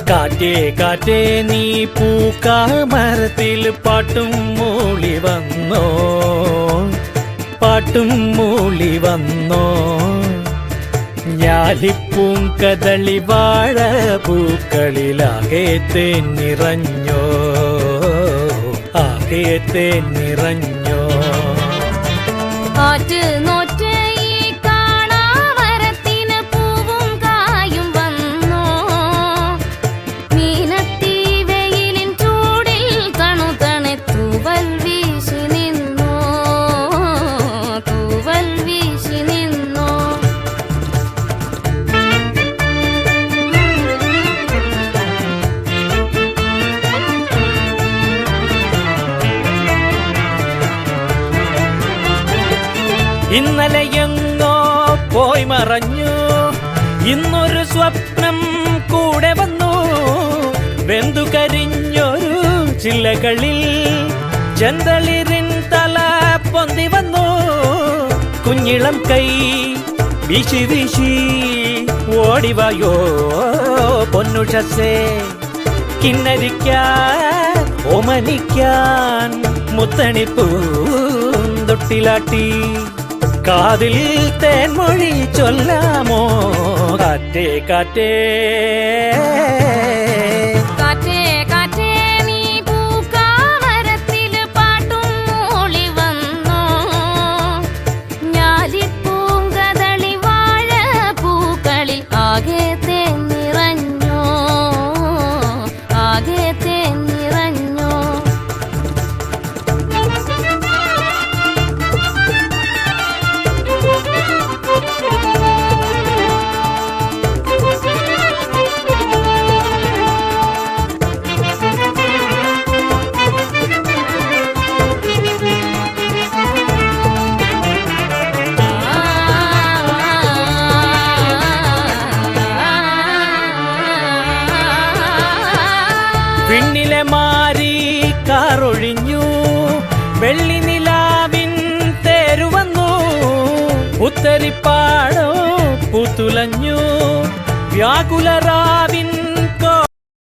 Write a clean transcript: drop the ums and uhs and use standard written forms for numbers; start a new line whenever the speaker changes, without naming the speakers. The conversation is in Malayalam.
കാറ്റേ കാറ്റേ നീ പൂക്കാമരത്തിൽ പാട്ടും മൂളി വന്നോ, പാട്ടും മൂളി വന്നോ. ഞാലിപ്പൂം കദളി വാഴ പൂക്കളിലാകെ തേൻ നിറഞ്ഞോ, ആകെ തേൻ നിറഞ്ഞോ.
കാറ്റ് നോറ്റ് ഈ കാണാവരത്തിന് പൂവും കായും വന്നോ. മീനത്തി വെയിലിൻ ചൂടിൽ കണുതണെ തൂവൽ വീശി നിന്നോ, തൂവൽ വീശി നിന്നോ.
ഇന്നലെ എങ്ങോ പോയി മറഞ്ഞു, ഇന്നൊരു സ്വപ്നം കൂടെ വന്നു. വെന്തു കരിഞ്ഞൊരു ചില്ലകളിൽ ചെന്തളിരിൻ തല പൊന്തി വന്നു. കുഞ്ഞിളം കൈ വീശി വീശി ഓടിവായോ പൊന്നുഷസേ. കിന്നരിക്കാൻ ഓമനിക്കാൻ മുത്തണിപ്പൂന്തൊട്ടിലാട്ടി. കാതിൽ തേൻമൊഴി ചൊല്ലാമോ കാറ്റേ കാറ്റേ.
കാറ്റേ കാറ്റേ നീ പൂക്കാമരത്തിൽ പാട്ടും മൂളി വന്നോ. ഞാലിപ്പൂം കദളി വാഴ പൂക്കളിൽ ആകെ തേൻ നിറഞ്ഞോ, ആകെ തേൻ നിറഞ്ഞോ.
വിണ്ണിലെ മാരി കാറൊഴിഞ്ഞു, വെള്ളി നിലാവിൻ തേരുവന്നു. ഉത്തരിപ്പാടോ പൂത്തുലഞ്ഞു, വ്യാകുലരാവിൻ